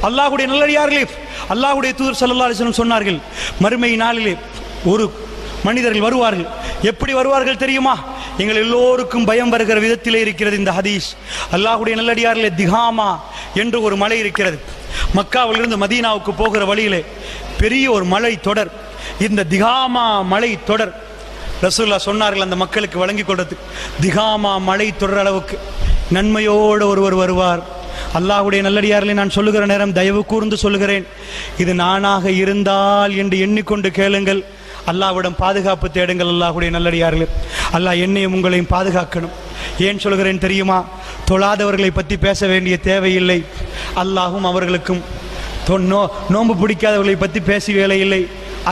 அல்லாஹ்வுடைய நல்லடியார்களே, அல்லாஹ்வுடைய தூதர் ஸல்லல்லாஹு அலைஹி வஸல்லம் சொன்னார்கள், மறுமை நாளிலே ஒரு மனிதர்கள் வருவார்கள். எப்படி வருவார்கள் தெரியுமா? எங்கள் எல்லோருக்கும் பயம் வருகிற விதத்திலே இருக்கிறது இந்த ஹதீஸ். அல்லாஹ்வுடைய நல்லடியார்களே, திகாமா என்று ஒரு மலை இருக்கிறது. மக்காவிலிருந்து மதீனாவுக்கு போகிற வழியிலே பெரிய ஒரு மலை தொடர், இந்த திகாமா மலை தொடர். ரசூலுல்லாஹ் சொன்னார்கள் அந்த மக்களுக்கு வழங்கி கொடுத்து, திகாமா மலை தொடர் அளவுக்கு நன்மையோடு ஒருவர் வருவார். அல்லாஹ்வுடைய நல்லடியார்களே, நான் சொல்லுகிற நேரம் தயவு கூர்ந்து சொல்லுகிறேன், இது நானாக இருந்தால் என்று எண்ணிக்கொண்டு கேளுங்கள். அல்லாஹ்விடம் பாதுகாப்பு தேடுங்கள். அல்லாஹ்வுடைய நல்லடியார்களே, அல்லாஹ் என்னையும் உங்களையும் பாதுகாக்கணும். ஏன் சொல்கிறேன் தெரியுமா? தொழாதவர்களை பற்றி பேச வேண்டிய தேவையில்லை. அல்லாஹும் அவர்களுக்கும் நோன்பு பிடிக்காதவர்களை பற்றி பேசி வேலை இல்லை.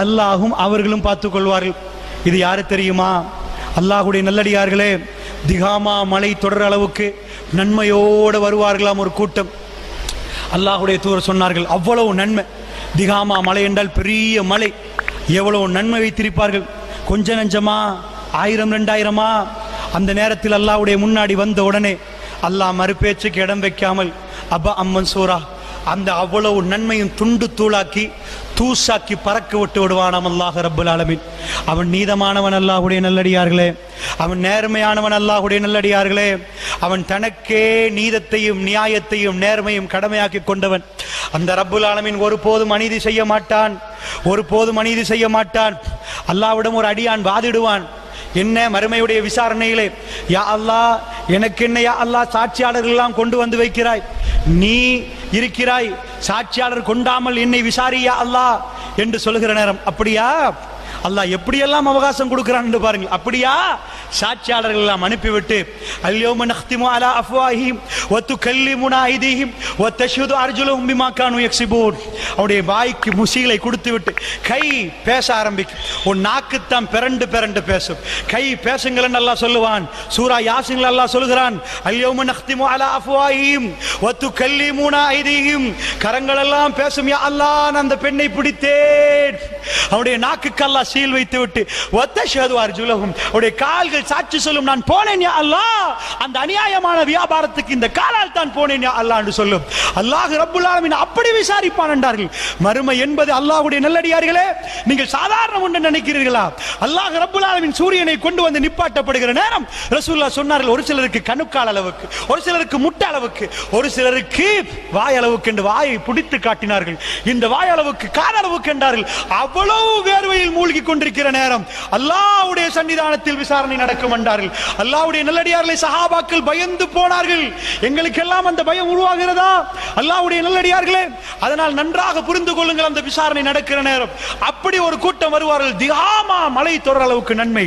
அல்லாஹும் அவர்களும் பார்த்து கொள்வார்கள். இது யாரு தெரியுமா? அல்லாஹ்வுடைய நல்லடியார்களே, திகாமா மலை தொடர் அளவுக்கு நன்மையோடு வருவார்களாம் ஒரு கூட்டம். அல்லாஹ்வுடைய தூதர் சொன்னார்கள், அவ்வளவு நன்மை. திகாமா மலை என்றால் பெரிய மலை, எவ்வளவு நன்மை வைத்திருப்பார்கள். கொஞ்ச நஞ்சமா, 1000 2000 அந்த நேரத்தில் அல்லாஹ்வுடைய முன்னாடி வந்த உடனே அல்லாஹ் மறுபேச்சுக்கு இடம் வைக்காமல் அபா அம்மன் சூரா அந்த அவ்வளவு நன்மையும் துண்டு தூளாக்கி தூசாக்கி பறக்க விட்டு விடுவானாம் அல்லாஹ் ரப்புல் ஆலமீன். அவன் நீதமானவன் அல்லாஹ்வுடைய நல்லடியார்களே, அவன் நேர்மையானவன் அல்லாஹ்வுடைய நல்லடியார்களே, அவன் தனக்கே நீதத்தையும் நியாயத்தையும் நேர்மையும் கடமையாக்கி கொண்டவன். அந்த ரப்புல் ஆலமீன் ஒருபோதும் அநீதி செய்ய மாட்டான், ஒருபோதும் அநீதி செய்ய மாட்டான். அல்லாஹ்விடம் ஒரு அடியான் வாதிடுவான், என்ன மறுமையுடைய விசாரணையிலே, யா அல்லாஹ் எனக்கு என்ன யா அல்லாஹ் சாட்சியாளர்கள் எல்லாம் கொண்டு வந்து வைக்கிறாய், நீ இருக்கிறாய், சாட்சியாளர் கொண்டாமல் என்னை விசாரியா அல்லாஹ் என்று சொல்லுகிற நேரம், அப்படியா அல்லாஹ் எப்படியெல்லாம் அவகாசம் கொடுக்கிறான் என்று பாருங்கள். அப்படியா சாட்சியாளர்கள் எல்லாம் அனுப்பிவிட்டு, அல்யௌம நக்திமு அலா அஃப்வாஹிஹிம் வ துகல்லிமுனா ஐதீஹிம் வ தஷ்ஹது அர்ஜுலுஹும் பிமா கானூ யக்ஸிபூன். அவருடைய வாய்க்கு முசீலை கொடுத்து விட்டு கை பேச ஆரம்பிக்கும். ஒரு நாக்குத்தான் பிறண்டு பிறண்டு பேசும். கை பேசுங்கள் அல்லாஹ் சொல்லுவான். சூரா யாசின்ல அல்லாஹ் சொல்கிறான், அல்யௌம நக்திமு அலா அஃப்வாஹிஹிம் வ துகல்லிமுனா ஐதீஹிம். கரங்கள் எல்லாம் பேசும், யா அல்லாஹ் நான் அந்த பெண்ணை பிடித்தேன். அவருடைய நாக்குக்கு அல்லாஹ் சீல் வைத்து விட்டு வ தஷ்ஹது அர்ஜுலுஹும், அவருடைய கால்கள் சாட்சி சொல்லும், நான் போனேன் யா அல்லாஹ், அந்த அநியாயமான வியாபாரத்துக்கு இந்த காலால் தான் போனேன் யா அல்லாஹ் என்று சொல்லும். அல்லாஹ் ரப்புல் ஆலமீன் அப்படி விசாரிப்பான் என்றார்கள். மறுமை என்பது அல்லாஹ்வுடைய நல்லடியார்களே, நீங்கள் சாதாரண ஒன்று நினைக்கிறீர்களா? அல்லாஹ் ரப்புல் ஆலமீன் சூரியனை கொண்டு வந்து நிப்பாட்டப்படுகிற நேரம் ரசூலுல்லாஹ் சொன்னார்கள், ஒரு சிலருக்கு கணுக்கால் அளவுக்கு, ஒரு சிலருக்கு முட்டை அளவுக்கு, ஒரு சிலருக்கு வாய் அளவுக்கு என்று வாயை பிடித்து காட்டினார்கள். இந்த வாய் அளவுக்கு கால் அளவுக்கு என்றார்கள். அவ்வளவு வேர்வையில் மூழ்கி கொண்டிருக்கிற நேரம் அல்லாஹ்வுடைய சன்னிதானத்தில் விசாரணை நடக்கும் என்றார்கள். அல்லாஹ்வுடைய நல்லடியார்களை சஹாபாக்கள் பயந்து போனார்கள். எங்களுக்கெல்லாம் அந்த பயம் உருவாகிறதா? அல்லாஹ்வுடைய நல்லடியார்களே, அதனால் நன்றாக புரிந்து கொள்ளுங்கள். அந்த விசாரணை நடக்கிற நேரம் அப்படி ஒரு கூட்டம் வருவார்கள், திகாமா மலை தொடர் அளவுக்கு நன்மை.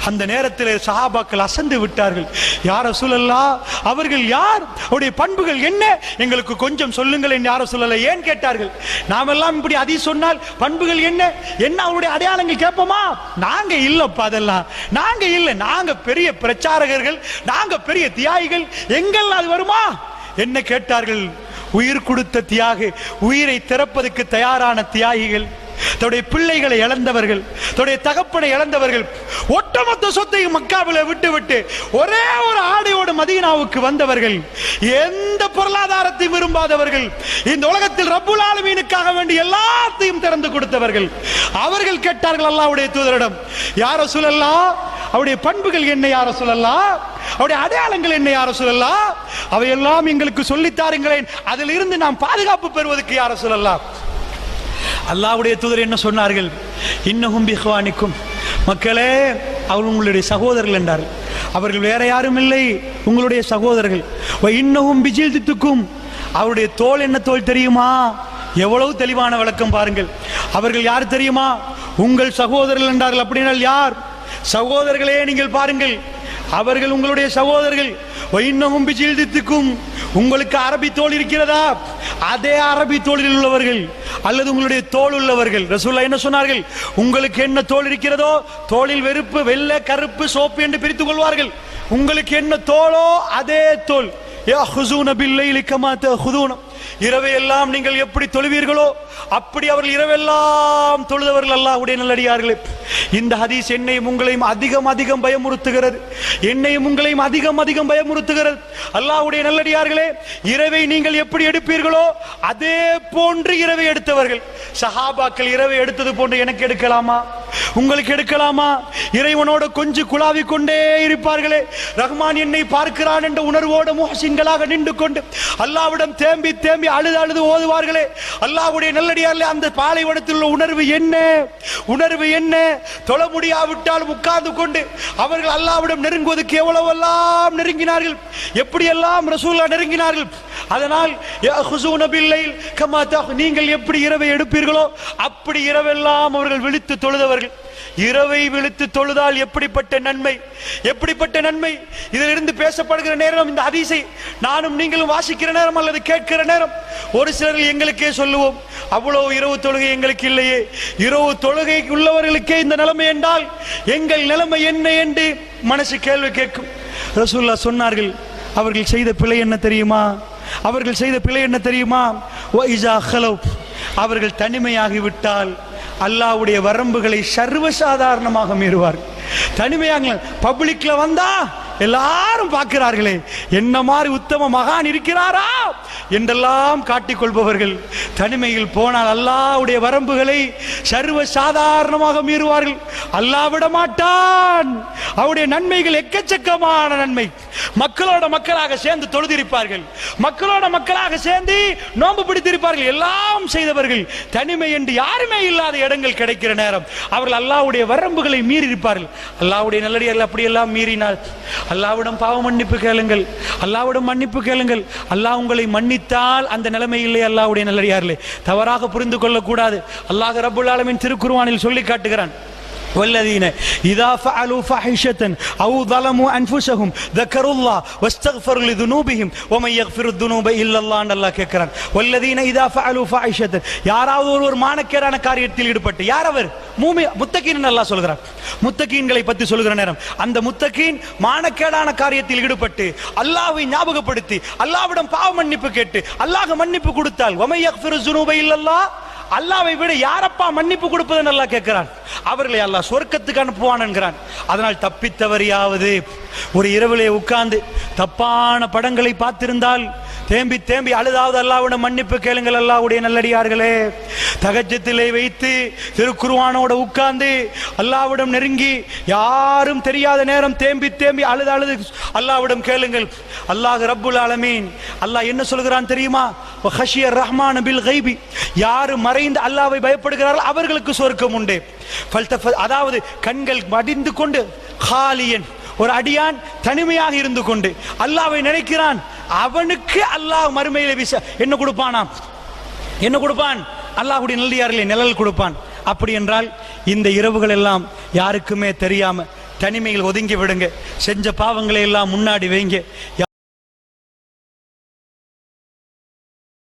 அந்த நேரத்தில் சஹாபாக்கள் அசந்து விட்டார்கள். யா ரசூலல்லாஹ், அவர்கள் யார்? அவருடைய பண்புகள் என்ன? எங்களுக்கு கொஞ்சம் சொல்லுங்கள் என்று யா ரசூலல்லாஹ் ஏன் கேட்டார்கள்? நாமெல்லாம் இப்படி அதி சொன்னால் பண்புகள் என்ன என்ன அவருடைய அடையாளங்கள் கேட்போமா? நாங்க இல்லப்பா, அதெல்லாம் நாங்க இல்ல, நாங்க பெரிய பிரச்சாரகர்கள், நாங்க பெரிய தியாகிகள், எங்கள் அது வருமா? என்ன கேட்டார்கள்? உயிர் கொடுத்த தியாகி, உயிரை திறப்பதற்கு தயாரான தியாகிகள், தன்னுடைய பிள்ளைகளை இழந்தவர்கள், தன்னுடைய தகப்பனை இழந்தவர்கள், ஒட்டுமொத்த சொத்தையும் மக்காவில விட்டு விட்டு ஒரே ஒரு ஆடையோடு மதீனாவுக்கு வந்தவர்கள், எந்த பொருளாதாரத்தையும் விரும்பாதவர்கள், இந்த உலகத்தில் ரப்புல் ஆலமீனுக்காக வேண்டி எல்லாத்தையும் திறந்து கொடுத்தவர்கள். அவர்கள் கேட்டார்கள் அல்லாஹ்வுடைய தூதரிடம், யா ரசூலல்லாஹ், அவருடைய பண்புகள் என்ன யா ரசூலல்லாஹ், அவருடைய அடையாளங்கள் என்ன யா ரசூலல்லாஹ், அவையெல்லாம் எங்களுக்கு சொல்லித்தாருங்களேன், அதில் இருந்து நாம் பாதுகாப்பு பெறுவதற்கு யா ரசூலல்லாஹ். அல்லாஹ்வுடைய தூதர் என்ன சொன்னார்கள்? இன்னஹும் பிஹ்வானிக்கும், மக்களே அவர்கள் உங்களுடைய சகோதரர்கள் என்றார்கள். அவர்கள் வேற யாரும் இல்லை, உங்களுடைய சகோதரர்கள். இன்னஹும் பிஜில்தித்துக்கும், அவருடைய தோல் என்ன தோல் தெரியுமா? எவ்வளவு தெளிவான விளக்கம் பாருங்கள். அவர்கள் யார் தெரியுமா? உங்கள் சகோதரர்கள் என்றார்கள். அப்படினால் யார்? சகோதரர்களே நீங்கள் பாருங்கள், அவர்கள் உங்களுடைய சகோதரர்கள். இன்னஹும் பிஜில்தித்துக்கும், உங்களுக்கு அரபி தோல் இருக்கிறதா? அதே அரபி தோளில் உள்ளவர்கள் அல்லது உங்களுடைய தோல் உள்ளவர்கள். ரசூலுல்லாஹ் என்ன சொன்னார்கள்? உங்களுக்கு என்ன தோல் இருக்கிறதோ, தோளில் வெறுப்பு, வெள்ளை, கருப்பு, சோப்பு என்று பிரித்துக் கொள்வார்கள். உங்களுக்கு என்ன தோலோ அதே தோல். யஹுஸூன பில்லைலி கமா தஹுதூன, இரவையெல்லாம் நீங்கள் எப்படி தொழுவீர்களோ அப்படி அவர்கள் இரவெல்லாம் தொழுதவர்கள் அல்லாஹ்வுடைய நல்லடியார்களே. இந்த ஹதீஸ் என்னையும் உங்களையும் அதிகம் அதிகம் பயமுறுத்துகிறது, என்னையும் உங்களையும் அதிகம் அதிகம் பயமுறுத்துகிறது. அல்லாஹ்வுடைய நல்லடியார்களே, இரவை நீங்கள் எப்படி எடுப்பீர்களோ அதே போன்று இரவை எடுத்தவர்கள் சஹாபாக்கள் இரவை எடுத்தது போன்று எனக்கு எடுக்கலாமா, உங்களுக்கு எடுக்கலாமா? இறைவனோடு கொஞ்சம் குழாவி கொண்டே இருப்பார்களே, ரஹ்மான் என்னை பார்க்கிறான் என்ற உணர்வோடு முஹ்சின்களாக நின்று கொண்டு அல்லாஹ்விடம் தேம்பி தேம்பி அழுது அழுது ஓதுவார்களே. அல்லாஹ்வுடைய நல்லடியார்களே, அந்த பாலைவனத்தில் உள்ள உணர்வு என்ன, உணர்வு என்ன? தொழ முடியாவிட்டால் உட்கார்ந்து கொண்டு அவர்கள் அல்லாஹ்விடம் நெருங்குவதற்கு எவ்வளவெல்லாம் நெருங்கினார்கள், எப்படியெல்லாம் ரசூலுல்லாஹ் நெருங்கினார்கள். அதனால் யஹுஸூன பில்லைல் கமா நீங்கள் எப்படி இரவை எடுப்பீர்களோ அப்படி இரவெல்லாம் அவர்கள் விழித்து தொழுதவர்கள். இரவை விழித்து தொழுதால் எப்படிப்பட்ட நன்மை, எப்படிப்பட்ட நன்மை! இதிலிருந்து பேசப்படுகிற நேரம், இந்த ஹதீஸை நானும் நீங்களும் வாசிக்கிற நேரம் அல்லது கேட்கிற நேரம், ஒரு சிலர் எங்களுக்கே சொல்லுவோம், அவ்வளவு இரவு தொழுகை எங்களுக்கு இல்லையே, இரவு தொழுகை உள்ளவர்களுக்கே இந்த நிலைமை என்றால் எங்கள் நிலைமை என்ன என்று மனசு கேள்வி கேட்கும். ரசூலுல்லாஹ் சொன்னார்கள், அவர்கள் செய்த பிழை என்ன தெரியுமா? அவர்கள் செய்த பிழை என்ன தெரியுமா? அவர்கள் தனிமையாகிவிட்டால் அல்லாஹ்வுடைய வரம்புகளை சர்வசாதாரணமாக மீறுவார். தனிமையாக பப்ளிக்ல வந்தா எல்லாரும் பார்க்கிறார்களே, என்ன மாதிரி உத்தம மகான் இருக்கிறாரா என்றெல்லாம் காட்டிக்கொள்பவர்கள் தனிமையில் போனால் அல்லாஹ்வுடைய வரம்புகளை சர்வ சாதாரணமாக மீறுவார்கள். அல்லாஹ் விட மாட்டான். அவருடைய நன்மைகள் எக்கச்சக்கமான நன்மை. மக்களோட மக்களாக சேர்ந்து தொழுதிருப்பார்கள், மக்களோட மக்களாக சேர்ந்து நோன்பு பிடித்திருப்பார்கள், எல்லாம் செய்தவர்கள். தனிமை என்று யாருமே இல்லாத இடங்கள் கிடைக்கிற நேரம் அவர்கள் அல்லாஹ்வுடைய வரம்புகளை மீறி இருப்பார்கள். அல்லாஹ்வுடைய நல்லடியார்கள் அப்படியெல்லாம் மீறினால் அல்லாஹ்விடம் பாவ மன்னிப்பு கேளுங்கள், அல்லாஹ்விடம் மன்னிப்பு கேளுங்கள். அல்லாஹ் உங்களை மன்னித்தால் அந்த நிலைமையிலே அல்லாஹ்வுடைய நல்லடியார்களே தவறாக புரிந்து கொள்ளக்கூடாது. அல்லாஹ் ரப்புல் ஆலமீன் திருக்குர்ஆனில் சொல்லி காட்டுகிறான், والذين إذا فعلوا فاحشة أو ظلموا أنفسهم ذكروا الله واستغفروا لذنوبهم ومن يغفر الذنوب إلا الله. அல்லாஹ் கேட்கிறான், والذين إذا فعلوا فاحشة, யாராவது ஒரு மானக்கேடான காரியத்தில் ஈடுபட்டு, யார் அவர்? முத்தகீன் அல்லாஹ் சொல்கிறார். முத்தகீன்களை பற்றி சொல்கிற நேரம், அந்த முத்தகீன் மானக்கேடான காரியத்தில் ஈடுபட்டு அல்லாஹ்வை ஞாபகப்படுத்தி அல்லாஹ்விடம் பாவ மன்னிப்பு கேட்டு அல்லாஹ் மன்னிப்பு கொடுத்தால், ومن يغفر الذنوب إلا الله, அல்லாஹ்வை விட யாரப்பா மன்னிப்பு கொடுப்பதுன்னு அல்லாஹ் கேட்கிறான். அவர்களை அல்லாஹ் சொர்க்கத்துக்கு அனுப்புவான் என்கிறான். அதனால் தப்பித்தவரையாவது ஒரு இரவிலே உட்கார்ந்து தப்பான படங்களை பார்த்திருந்தால் தேம்பி தேம்பி அழுதாவது அல்லாஹ்விடம் மன்னிப்பு கேளுங்கள். அல்லாஹ்வுடைய நல்லடியார்களே, தஹஜ்ஜுதிலே வைத்து திருக்குர்ஆனோட உட்கார்ந்து அல்லாஹ்விடம் நெருங்கி யாரும் தெரியாத நேரம் தேம்பி தேம்பி அழுது அழுது அல்லாஹ்விடம் கேளுங்கள். அல்லாஹ் ரப்புல் ஆலமீன் அல்லாஹ் என்ன சொல்கிறான் தெரியுமா? வஹஷிய ரஹ்மான் பில் கைபி, யார் மறைந்து அல்லாஹ்வை பயப்படுகிறார்கள் அவர்களுக்கு சொர்க்கம் உண்டு. அதாவது கண்கள் மடிந்து கொண்டு ஹாலியன், ஒரு அடியான் தனிமையாக இருந்து கொண்டு அல்லாஹ்வை நினைக்கிறான், அவனுக்கு அல்லாஹ் மறுமையிலே என்ன கொடுப்பானாம்? என்ன கொடுப்பான்? அல்லாஹ்வுடைய நல்லடியார்களே நிழல் கொடுப்பான். அப்படி என்றால் இந்த இரவுகள் எல்லாம் யாருக்குமே தெரியாம தனிமையில் ஒதுங்கி விடுங்க. செஞ்ச பாவங்களை எல்லாம் முன்னாடி வைங்க.